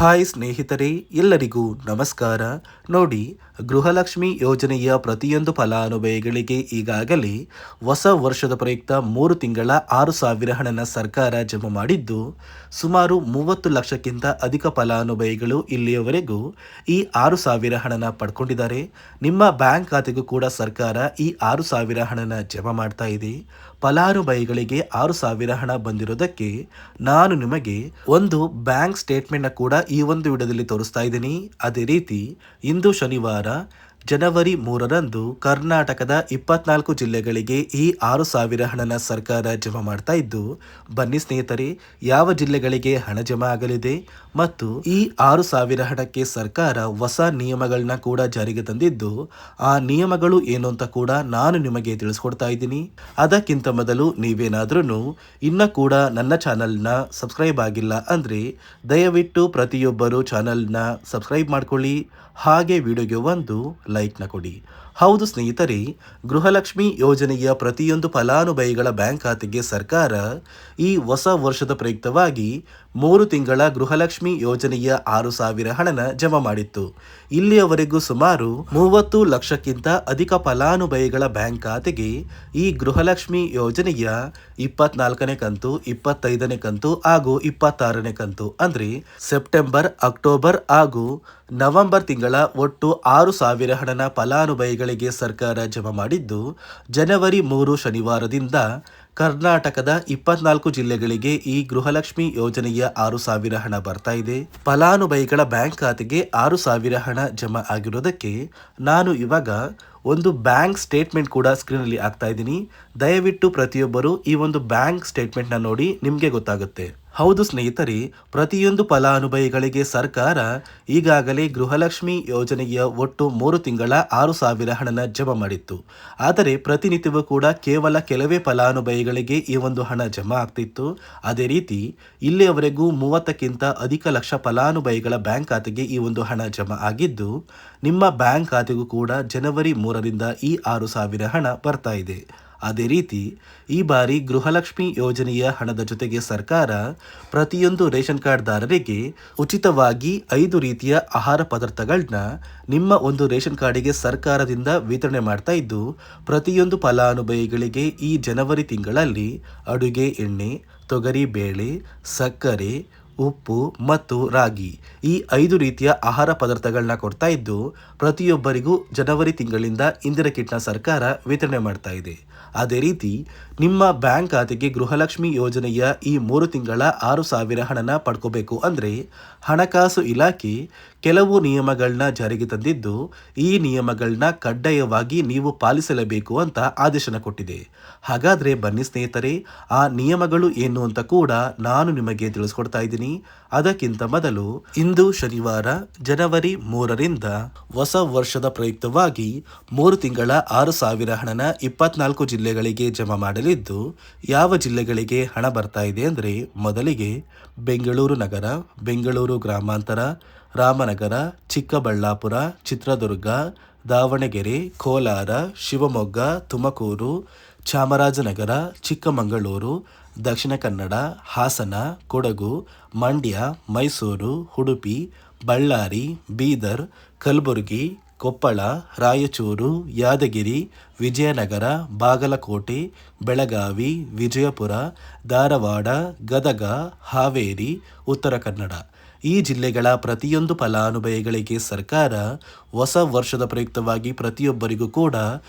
Hi ಸ್ನೇಹಿತರೆ, ಎಲ್ಲರಿಗೂ ನಮಸ್ಕಾರ. ನೋಡಿ, ಗೃಹಲಕ್ಷ್ಮಿ ಯೋಜನೆಯ ಪ್ರತಿಯೊಂದು ಫಲಾನುಭವಿಗಳಿಗೆ ಈಗಾಗಲೇ ಹೊಸ ವರ್ಷದ ಪ್ರಯುಕ್ತ 3 ತಿಂಗಳ 6,000 ಹಣನ ಸರ್ಕಾರ ಜಮಾ ಮಾಡಿದ್ದು, ಸುಮಾರು 30 ಲಕ್ಷಕ್ಕಿಂತ ಅಧಿಕ ಫಲಾನುಭವಿಗಳು ಇಲ್ಲಿಯವರೆಗೂ ಈ 6,000 ಹಣನ ಪಡ್ಕೊಂಡಿದ್ದಾರೆ. ನಿಮ್ಮ ಬ್ಯಾಂಕ್ ಖಾತೆಗೂ ಕೂಡ ಸರ್ಕಾರ ಈ 6,000 ಹಣನ ಜಮಾ ಮಾಡ್ತಾ ಇದೆ. ಫಲಾನುಭವಿಗಳಿಗೆ 6,000 ಹಣ ಬಂದಿರೋದಕ್ಕೆ ನಾನು ನಿಮಗೆ ಒಂದು ಬ್ಯಾಂಕ್ ಸ್ಟೇಟ್ಮೆಂಟ್ನ ಕೂಡ ಈ ಒಂದು ವಿಡಿಯೋದಲ್ಲಿ ತೋರಿಸ್ತಾ ಇದ್ದೀನಿ. ಅದೇ ರೀತಿ ಇಂದು ಶನಿವಾರ ಜನವರಿ 3ರಂದು ಕರ್ನಾಟಕದ 24 ಜಿಲ್ಲೆಗಳಿಗೆ ಈ 6,000 ಹಣನ ಸರ್ಕಾರ ಜಮಾ ಮಾಡ್ತಾ ಇದ್ದು, ಬನ್ನಿ ಸ್ನೇಹಿತರೆ, ಯಾವ ಜಿಲ್ಲೆಗಳಿಗೆ ಹಣ ಜಮಾ ಆಗಲಿದೆ ಮತ್ತು ಈ 6,000 ಹಣಕ್ಕೆ ಸರ್ಕಾರ ಹೊಸ ನಿಯಮಗಳನ್ನ ಕೂಡ ಜಾರಿಗೆ ತಂದಿದ್ದು, ಆ ನಿಯಮಗಳು ಏನು ಅಂತ ಕೂಡ ನಾನು ನಿಮಗೆ ತಿಳಿಸ್ಕೊಡ್ತಾ ಇದ್ದೀನಿ. ಅದಕ್ಕಿಂತ ಮೊದಲು ನೀವೇನಾದ್ರೂ ಇನ್ನ ಕೂಡ ನನ್ನ ಚಾನಲ್ನ ಸಬ್ಸ್ಕ್ರೈಬ್ ಆಗಿಲ್ಲ ಅಂದರೆ ದಯವಿಟ್ಟು ಪ್ರತಿಯೊಬ್ಬರು ಚಾನಲ್ನ ಸಬ್ಸ್ಕ್ರೈಬ್ ಮಾಡ್ಕೊಳ್ಳಿ. ಹಾಗೆ ವಿಡಿಯೋಗೆ ಒಂದು ಲೈಕ್ನ ಕೊಡಿ. ಹೌದು ಸ್ನೇಹಿತರೆ, ಗೃಹಲಕ್ಷ್ಮಿ ಯೋಜನೆಯ ಪ್ರತಿಯೊಂದು ಫಲಾನುಭವಿಗಳ ಬ್ಯಾಂಕ್ ಖಾತೆಗೆ ಸರ್ಕಾರ ಈ ಹೊಸ ವರ್ಷದ ಪ್ರಯುಕ್ತವಾಗಿ 3 ತಿಂಗಳ ಗೃಹಲಕ್ಷ್ಮಿ ಯೋಜನೆಯ 6,000 ಹಣನ ಜಮಾ ಮಾಡಿತ್ತು. ಇಲ್ಲಿಯವರೆಗೂ ಸುಮಾರು 30 ಲಕ್ಷಕ್ಕಿಂತ ಅಧಿಕ ಫಲಾನುಭವಿಗಳ ಬ್ಯಾಂಕ್ ಖಾತೆಗೆ ಈ ಗೃಹಲಕ್ಷ್ಮಿ ಯೋಜನೆಯ 24ನೇ ಕಂತು, 25ನೇ ಕಂತು ಹಾಗೂ 26ನೇ ಕಂತು ಅಂದರೆ ಸೆಪ್ಟೆಂಬರ್, ಅಕ್ಟೋಬರ್ ಹಾಗೂ ನವೆಂಬರ್ ತಿಂಗಳ ಒಟ್ಟು 6,000 ಹಣನ ಫಲಾನುಭವಿಗಳಿಗೆ ಸರ್ಕಾರ ಜಮಾ ಮಾಡಿದ್ದು, ಜನವರಿ 3 ಶನಿವಾರದಿಂದ ಕರ್ನಾಟಕದ 24 ಜಿಲ್ಲೆಗಳಿಗೆ ಈ ಗೃಹಲಕ್ಷ್ಮಿ ಯೋಜನೆಯ 6,000 ಹಣ ಬರ್ತಾ ಇದೆ. ಫಲಾನುಭವಿಗಳ ಬ್ಯಾಂಕ್ ಖಾತೆಗೆ 6,000 ಹಣ ಜಮಾ ಆಗಿರೋದಕ್ಕೆ ನಾನು ಇವಾಗ ಒಂದು ಬ್ಯಾಂಕ್ ಸ್ಟೇಟ್ಮೆಂಟ್ ಕೂಡ ಸ್ಕ್ರೀನಲ್ಲಿ ಹಾಕ್ತಾ ಇದ್ದೀನಿ. ದಯವಿಟ್ಟು ಪ್ರತಿಯೊಬ್ಬರು ಈ ಒಂದು ಬ್ಯಾಂಕ್ ಸ್ಟೇಟ್ಮೆಂಟ್ನ ನೋಡಿ, ನಿಮಗೆ ಗೊತ್ತಾಗುತ್ತೆ. ಹೌದು ಸ್ನೇಹಿತರೆ, ಪ್ರತಿಯೊಂದು ಫಲಾನುಭವಿಗಳಿಗೆ ಸರ್ಕಾರ ಈಗಾಗಲೇ ಗೃಹಲಕ್ಷ್ಮಿ ಯೋಜನೆಯ ಒಟ್ಟು 3 ತಿಂಗಳ 6,000 ಹಣನ ಜಮಾ ಮಾಡಿತ್ತು. ಆದರೆ ಪ್ರತಿನಿತ್ಯವೂ ಕೂಡ ಕೇವಲ ಕೆಲವೇ ಫಲಾನುಭವಿಗಳಿಗೆ ಈ ಒಂದು ಹಣ ಜಮಾ ಆಗ್ತಿತ್ತು. ಅದೇ ರೀತಿ ಇಲ್ಲಿಯವರೆಗೂ 30ಕ್ಕಿಂತ ಅಧಿಕ ಲಕ್ಷ ಫಲಾನುಭವಿಗಳ ಬ್ಯಾಂಕ್ ಖಾತೆಗೆ ಈ ಒಂದು ಹಣ ಜಮಾ ಆಗಿದ್ದು, ನಿಮ್ಮ ಬ್ಯಾಂಕ್ ಖಾತೆಗೂ ಕೂಡ ಜನವರಿ 3ರಿಂದ ಈ 6,000 ಹಣ ಬರ್ತಾ ಇದೆ. ಅದೇ ರೀತಿ ಈ ಬಾರಿ ಗೃಹಲಕ್ಷ್ಮಿ ಯೋಜನೆಯ ಹಣದ ಜೊತೆಗೆ ಸರ್ಕಾರ ಪ್ರತಿಯೊಂದು ರೇಷನ್ ಕಾರ್ಡ್ದಾರರಿಗೆ ಉಚಿತವಾಗಿ 5 ರೀತಿಯ ಆಹಾರ ಪದಾರ್ಥಗಳನ್ನ ನಿಮ್ಮ ಒಂದು ರೇಷನ್ ಕಾರ್ಡಿಗೆ ಸರ್ಕಾರದಿಂದ ವಿತರಣೆ ಮಾಡ್ತಾ ಇದ್ದು, ಪ್ರತಿಯೊಂದು ಫಲಾನುಭವಿಗಳಿಗೆ ಈ ಜನವರಿ ತಿಂಗಳಲ್ಲಿ ಅಡುಗೆ ಎಣ್ಣೆ, ತೊಗರಿ ಬೇಳೆ, ಸಕ್ಕರೆ, ಉಪ್ಪು ಮತ್ತು ರಾಗಿ ಈ 5 ರೀತಿಯ ಆಹಾರ ಪದಾರ್ಥಗಳನ್ನ ಕೊಡ್ತಾ ಇದ್ದು, ಪ್ರತಿಯೊಬ್ಬರಿಗೂ ಜನವರಿ ತಿಂಗಳಿಂದ ಇಂದಿರಾ ಕಿಟ್ನ ಸರ್ಕಾರ ವಿತರಣೆ ಮಾಡ್ತಾ ಇದೆ. ಅದೇ ರೀತಿ ನಿಮ್ಮ ಬ್ಯಾಂಕ್ ಖಾತೆಗೆ ಗೃಹಲಕ್ಷ್ಮಿ ಯೋಜನೆಯ ಈ 3 ತಿಂಗಳ 6,000 ಹಣನ ಪಡ್ಕೋಬೇಕು ಅಂದರೆ ಹಣಕಾಸು ಇಲಾಖೆ ಕೆಲವು ನಿಯಮಗಳನ್ನ ಜಾರಿಗೆ ತಂದಿದ್ದು, ಈ ನಿಯಮಗಳನ್ನ ಕಡ್ಡಾಯವಾಗಿ ನೀವು ಪಾಲಿಸಲೇಬೇಕು ಅಂತ ಆದೇಶನ ಕೊಟ್ಟಿದೆ. ಹಾಗಾದರೆ ಬನ್ನಿ ಸ್ನೇಹಿತರೆ, ಆ ನಿಯಮಗಳು ಏನು ಅಂತ ಕೂಡ ನಾನು ನಿಮಗೆ ತಿಳಿಸ್ಕೊಡ್ತಾ ಇದ್ದೀನಿ. ಅದಕ್ಕಿಂತ ಮೊದಲು ಇಂದು ಶನಿವಾರ ಜನವರಿ 3ರಿಂದ ಹೊಸ ವರ್ಷದ ಪ್ರಯುಕ್ತವಾಗಿ 3 ತಿಂಗಳ 6,000 ಹಣನ 24 ಜಿಲ್ಲೆಗಳಿಗೆ ಜಮಾ ಮಾಡಲಿದ್ದು, ಯಾವ ಜಿಲ್ಲೆಗಳಿಗೆ ಹಣ ಬರ್ತಾ ಇದೆ ಅಂದರೆ ಮೊದಲಿಗೆ ಬೆಂಗಳೂರು ನಗರ, ಬೆಂಗಳೂರು ಗ್ರಾಮಾಂತರ, ರಾಮನಗರ, ಚಿಕ್ಕಬಳ್ಳಾಪುರ, ಚಿತ್ರದುರ್ಗ, ದಾವಣಗೆರೆ, ಕೋಲಾರ, ಶಿವಮೊಗ್ಗ, ತುಮಕೂರು, ಚಾಮರಾಜನಗರ, ಚಿಕ್ಕಮಗಳೂರು, ದಕ್ಷಿಣ ಕನ್ನಡ, ಹಾಸನ, ಕೊಡಗು, ಮಂಡ್ಯ, ಮೈಸೂರು, ಉಡುಪಿ, ಬಳ್ಳಾರಿ, ಬೀದರ್, ಕಲಬುರಗಿ, ಕೊಪ್ಪಳ, ರಾಯಚೂರು, ಯಾದಗಿರಿ, ವಿಜಯನಗರ, ಬಾಗಲಕೋಟೆ, ಬೆಳಗಾವಿ, ವಿಜಯಪುರ, ಧಾರವಾಡ, ಗದಗ, ಹಾವೇರಿ, ಉತ್ತರ ಕನ್ನಡ ಈ ಜಿಲ್ಲೆಗಳ ಪ್ರತಿಯೊಂದು ಫಲಾನುಭವಿಗಳಿಗೆ ಸರ್ಕಾರ ಹೊಸ ವರ್ಷದ ಪ್ರಯುಕ್ತವಾಗಿ ಪ್ರತಿಯೊಬ್ಬರಿಗೂ ಕೂಡ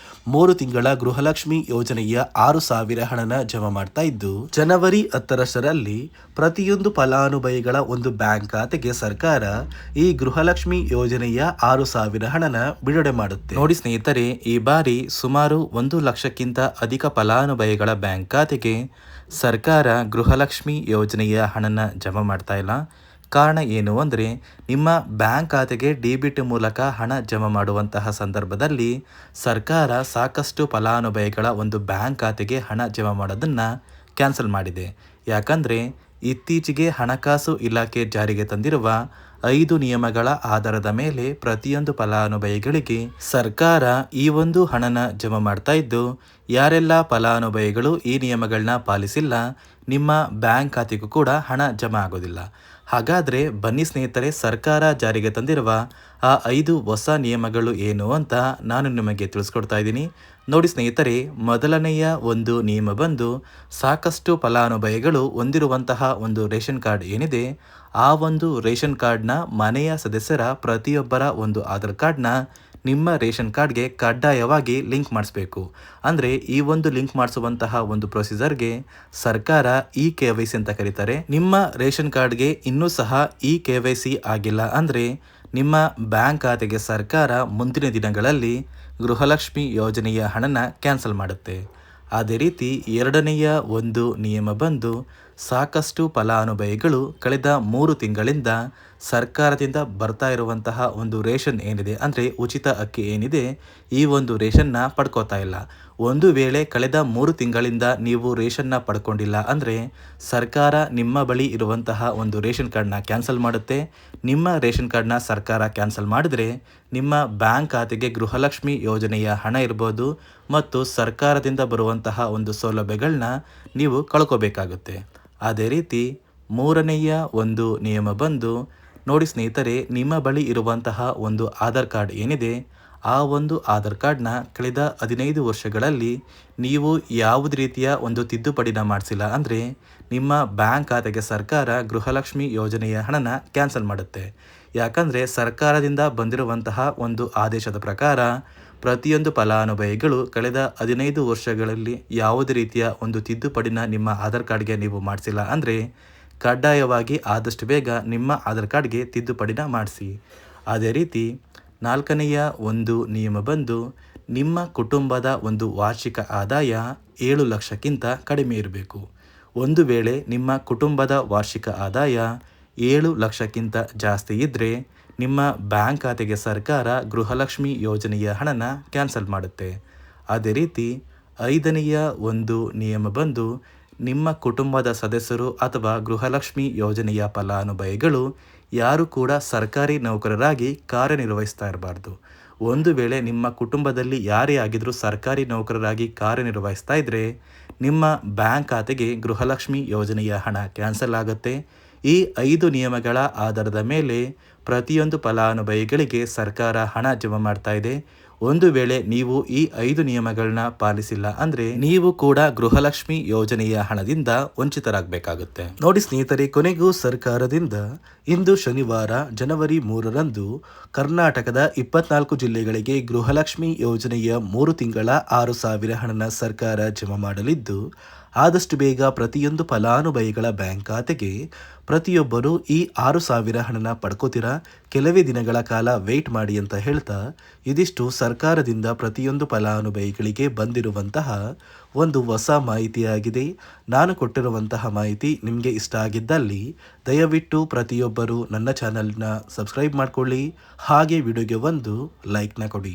3 ತಿಂಗಳ ಗೃಹಲಕ್ಷ್ಮಿ ಯೋಜನೆಯ 6,000 ಹಣನ ಜಮಾ ಮಾಡ್ತಾ ಇದ್ದು, ಜನವರಿ 10ರಲ್ಲಿ ಪ್ರತಿಯೊಂದು ಫಲಾನುಭವಿಗಳ ಒಂದು ಬ್ಯಾಂಕ್ ಖಾತೆಗೆ ಸರ್ಕಾರ ಈ ಗೃಹಲಕ್ಷ್ಮಿ ಯೋಜನೆಯ 6,000 ಹಣನ ಬಿಡುಗಡೆ ಮಾಡುತ್ತೆ. ನೋಡಿ ಸ್ನೇಹಿತರೆ, ಈ ಬಾರಿ ಸುಮಾರು 1 ಲಕ್ಷಕ್ಕಿಂತ ಅಧಿಕ ಫಲಾನುಭವಿಗಳ ಬ್ಯಾಂಕ್ ಖಾತೆಗೆ ಸರ್ಕಾರ ಗೃಹಲಕ್ಷ್ಮಿ ಯೋಜನೆಯ ಹಣನ ಜಮಾ ಮಾಡ್ತಾ ಇಲ್ಲ. ಕಾರಣ ಏನು ಅಂದರೆ, ನಿಮ್ಮ ಬ್ಯಾಂಕ್ ಖಾತೆಗೆ ಡೆಬಿಟ್ ಮೂಲಕ ಹಣ ಜಮಾ ಮಾಡುವಂತಹ ಸಂದರ್ಭದಲ್ಲಿ ಸರ್ಕಾರ ಸಾಕಷ್ಟು ಫಲಾನುಭವಿಗಳ ಒಂದು ಬ್ಯಾಂಕ್ ಖಾತೆಗೆ ಹಣ ಜಮಾ ಮಾಡೋದನ್ನು ಕ್ಯಾನ್ಸಲ್ ಮಾಡಿದೆ. ಯಾಕಂದರೆ ಇತ್ತೀಚೆಗೆ ಹಣಕಾಸು ಇಲಾಖೆ ಜಾರಿಗೆ ತಂದಿರುವ 5 ನಿಯಮಗಳ ಆಧಾರದ ಮೇಲೆ ಪ್ರತಿಯೊಂದು ಫಲಾನುಭವಿಗಳಿಗೆ ಸರ್ಕಾರ ಈ ಒಂದು ಹಣನ ಜಮಾ ಮಾಡ್ತಾ ಇದ್ದು, ಯಾರೆಲ್ಲ ಫಲಾನುಭವಿಗಳು ಈ ನಿಯಮಗಳನ್ನ ಪಾಲಿಸಿಲ್ಲ, ನಿಮ್ಮ ಬ್ಯಾಂಕ್ ಖಾತೆಗೂ ಕೂಡ ಹಣ ಜಮಾ ಆಗೋದಿಲ್ಲ. ಹಾಗಾದರೆ ಬನ್ನಿ ಸ್ನೇಹಿತರೆ, ಸರ್ಕಾರ ಜಾರಿಗೆ ತಂದಿರುವ ಆ 5 ಹೊಸ ನಿಯಮಗಳು ಏನು ಅಂತ ನಾನು ನಿಮಗೆ ತಿಳಿಸ್ಕೊಡ್ತಾ ಇದ್ದೀನಿ. ನೋಡಿ ಸ್ನೇಹಿತರೆ, ಮೊದಲನೆಯ ಒಂದು ನಿಯಮ ಬಂದು ಸಾಕಷ್ಟು ಫಲಾನುಭವಿಗಳು ಹೊಂದಿರುವಂತಹ ಒಂದು ರೇಷನ್ ಕಾರ್ಡ್ ಏನಿದೆ, ಆ ಒಂದು ರೇಷನ್ ಕಾರ್ಡ್ನ ಮನೆಯ ಸದಸ್ಯರ ಪ್ರತಿಯೊಬ್ಬರ ಒಂದು ಆಧಾರ್ ಕಾರ್ಡ್ನ ನಿಮ್ಮ ರೇಷನ್ ಕಾರ್ಡ್ಗೆ ಕಡ್ಡಾಯವಾಗಿ ಲಿಂಕ್ ಮಾಡಿಸ್ಬೇಕು. ಅಂದರೆ ಈ ಒಂದು ಲಿಂಕ್ ಮಾಡಿಸುವಂತಹ ಒಂದು ಪ್ರೊಸೀಜರ್ಗೆ ಸರ್ಕಾರ KYC ಅಂತ ಕರೀತಾರೆ. ನಿಮ್ಮ ರೇಷನ್ ಕಾರ್ಡ್ಗೆ ಇನ್ನೂ ಸಹ KYC ಆಗಿಲ್ಲ ಅಂದರೆ ನಿಮ್ಮ ಬ್ಯಾಂಕ್ ಖಾತೆಗೆ ಸರ್ಕಾರ ಮುಂದಿನ ದಿನಗಳಲ್ಲಿ ಗೃಹಲಕ್ಷ್ಮಿ ಯೋಜನೆಯ ಹಣನ ಕ್ಯಾನ್ಸಲ್ ಮಾಡುತ್ತೆ. ಅದೇ ರೀತಿ ಎರಡನೆಯ ಒಂದು ನಿಯಮ ಬಂದು ಸಾಕಷ್ಟು ಫಲಾನುಭವಿಗಳು ಕಳೆದ 3 ತಿಂಗಳಿಂದ ಸರ್ಕಾರದಿಂದ ಬರ್ತಾ ಇರುವಂತಹ ಒಂದು ರೇಷನ್ ಏನಿದೆ, ಅಂದರೆ ಉಚಿತ ಅಕ್ಕಿ ಏನಿದೆ, ಈ ಒಂದು ರೇಷನ್ನ ಪಡ್ಕೋತಾ ಇಲ್ಲ. ಒಂದು ವೇಳೆ ಕಳೆದ 3 ತಿಂಗಳಿಂದ ನೀವು ರೇಷನ್ನ ಪಡ್ಕೊಂಡಿಲ್ಲ ಅಂದರೆ ಸರ್ಕಾರ ನಿಮ್ಮ ಬಳಿ ಇರುವಂತಹ ಒಂದು ರೇಷನ್ ಕಾರ್ಡ್ನ ಕ್ಯಾನ್ಸಲ್ ಮಾಡುತ್ತೆ. ನಿಮ್ಮ ರೇಷನ್ ಕಾರ್ಡ್ನ ಸರ್ಕಾರ ಕ್ಯಾನ್ಸಲ್ ಮಾಡಿದರೆ ನಿಮ್ಮ ಬ್ಯಾಂಕ್ ಖಾತೆಗೆ ಗೃಹಲಕ್ಷ್ಮಿ ಯೋಜನೆಯ ಹಣ ಇರ್ಬೋದು ಮತ್ತು ಸರ್ಕಾರದಿಂದ ಬರುವಂತಹ ಒಂದು ಸೌಲಭ್ಯಗಳನ್ನ ನೀವು ಕಳ್ಕೋಬೇಕಾಗುತ್ತೆ. ಅದೇ ರೀತಿ ಮೂರನೆಯ ಒಂದು ನಿಯಮ ಬಂದು ನೋಡಿ ಸ್ನೇಹಿತರೆ, ನಿಮ್ಮ ಬಳಿ ಇರುವಂತಹ ಒಂದು ಆಧಾರ್ ಕಾರ್ಡ್ ಏನಿದೆ, ಆ ಒಂದು ಆಧಾರ್ ಕಾರ್ಡ್ನ ಕಳೆದ 15 ವರ್ಷಗಳಲ್ಲಿ ನೀವು ಯಾವುದೇ ರೀತಿಯ ಒಂದು ತಿದ್ದುಪಡಿನ ಮಾಡಿಸಿಲ್ಲ ಅಂದರೆ ನಿಮ್ಮ ಬ್ಯಾಂಕ್ ಖಾತೆಗೆ ಸರ್ಕಾರ ಗೃಹಲಕ್ಷ್ಮಿ ಯೋಜನೆಯ ಹಣನ ಕ್ಯಾನ್ಸಲ್ ಮಾಡುತ್ತೆ. ಯಾಕಂದರೆ ಸರ್ಕಾರದಿಂದ ಬಂದಿರುವಂತಹ ಒಂದು ಆದೇಶದ ಪ್ರಕಾರ ಪ್ರತಿಯೊಂದು ಫಲಾನುಭವಿಗಳು ಕಳೆದ 15 ವರ್ಷಗಳಲ್ಲಿ ಯಾವುದೇ ರೀತಿಯ ಒಂದು ತಿದ್ದುಪಡಿನ ನಿಮ್ಮ ಆಧಾರ್ ಕಾರ್ಡ್ಗೆ ನೀವು ಮಾಡಿಸಿಲ್ಲ ಅಂದರೆ ಕಡ್ಡಾಯವಾಗಿ ಆದಷ್ಟು ಬೇಗ ನಿಮ್ಮ ಆಧಾರ್ ಕಾರ್ಡ್ಗೆ ತಿದ್ದುಪಡಿನ ಮಾಡಿಸಿ. ಅದೇ ರೀತಿ ನಾಲ್ಕನೆಯ ಒಂದು ನಿಯಮ ಬಂದು ನಿಮ್ಮ ಕುಟುಂಬದ ಒಂದು ವಾರ್ಷಿಕ ಆದಾಯ 7 ಲಕ್ಷಕ್ಕಿಂತ ಕಡಿಮೆ ಇರಬೇಕು. ಒಂದು ವೇಳೆ ನಿಮ್ಮ ಕುಟುಂಬದ ವಾರ್ಷಿಕ ಆದಾಯ 7 ಲಕ್ಷಕ್ಕಿಂತ ಜಾಸ್ತಿ ಇದ್ದರೆ ನಿಮ್ಮ ಬ್ಯಾಂಕ್ ಖಾತೆಗೆ ಸರ್ಕಾರ ಗೃಹಲಕ್ಷ್ಮಿ ಯೋಜನೆಯ ಹಣನ ಕ್ಯಾನ್ಸಲ್ ಮಾಡುತ್ತೆ. ಅದೇ ರೀತಿ ಐದನೆಯ ಒಂದು ನಿಯಮ ಬಂದು ನಿಮ್ಮ ಕುಟುಂಬದ ಸದಸ್ಯರು ಅಥವಾ ಗೃಹಲಕ್ಷ್ಮಿ ಯೋಜನೆಯ ಫಲಾನುಭವಿಗಳು ಯಾರು ಕೂಡ ಸರ್ಕಾರಿ ನೌಕರರಾಗಿ ಕಾರ್ಯನಿರ್ವಹಿಸ್ತಾ ಇರಬಾರ್ದು. ಒಂದು ವೇಳೆ ನಿಮ್ಮ ಕುಟುಂಬದಲ್ಲಿ ಯಾರೇ ಆಗಿದ್ರೂ ಸರ್ಕಾರಿ ನೌಕರರಾಗಿ ಕಾರ್ಯನಿರ್ವಹಿಸ್ತಾ ಇದ್ದರೆ ನಿಮ್ಮ ಬ್ಯಾಂಕ್ ಖಾತೆಗೆ ಗೃಹಲಕ್ಷ್ಮಿ ಯೋಜನೆಯ ಹಣ ಕ್ಯಾನ್ಸಲ್ ಆಗುತ್ತೆ. ಈ 5 ನಿಯಮಗಳ ಆಧಾರದ ಮೇಲೆ ಪ್ರತಿಯೊಂದು ಫಲಾನುಭವಿಗಳಿಗೆ ಸರ್ಕಾರ ಹಣ ಜಮಾ ಮಾಡ್ತಾ ಇದೆ. ಒಂದು ವೇಳೆ ನೀವು ಈ 5 ನಿಯಮಗಳನ್ನ ಪಾಲಿಸಿಲ್ಲ ಅಂದರೆ ನೀವು ಕೂಡ ಗೃಹಲಕ್ಷ್ಮಿ ಯೋಜನೆಯ ಹಣದಿಂದ ವಂಚಿತರಾಗಬೇಕಾಗುತ್ತೆ. ನೋಡಿ ಸ್ನೇಹಿತರೆ, ಕೊನೆಗೂ ಸರ್ಕಾರದಿಂದ ಇಂದು ಶನಿವಾರ ಜನವರಿ 3ರಂದು ಕರ್ನಾಟಕದ 24 ಜಿಲ್ಲೆಗಳಿಗೆ ಗೃಹಲಕ್ಷ್ಮಿ ಯೋಜನೆಯ 3 ತಿಂಗಳ 6,000 ಹಣನ ಸರ್ಕಾರ ಜಮಾ ಮಾಡಲಿದ್ದು, ಆದಷ್ಟು ಬೇಗ ಪ್ರತಿಯೊಂದು ಫಲಾನುಭವಿಗಳ ಬ್ಯಾಂಕ್ ಖಾತೆಗೆ ಪ್ರತಿಯೊಬ್ಬರು ಈ 6,000 ಹಣನ ಪಡ್ಕೋತೀರಾ. ಕೆಲವೇ ದಿನಗಳ ಕಾಲ ವೆಯ್ಟ್ ಮಾಡಿ ಅಂತ ಹೇಳ್ತಾ, ಇದಿಷ್ಟು ಸರ್ಕಾರದಿಂದ ಪ್ರತಿಯೊಂದು ಫಲಾನುಭವಿಗಳಿಗೆ ಬಂದಿರುವಂತಹ ಒಂದು ಹೊಸ ಮಾಹಿತಿಯಾಗಿದೆ. ನಾನು ಕೊಟ್ಟಿರುವಂತಹ ಮಾಹಿತಿ ನಿಮಗೆ ಇಷ್ಟ ಆಗಿದ್ದಲ್ಲಿ ದಯವಿಟ್ಟು ಪ್ರತಿಯೊಬ್ಬರು ನನ್ನ ಚಾನಲ್ನ ಸಬ್ಸ್ಕ್ರೈಬ್ ಮಾಡಿಕೊಳ್ಳಿ, ಹಾಗೆ ವಿಡಿಯೋಗೆ ಒಂದು ಲೈಕ್ನ ಕೊಡಿ.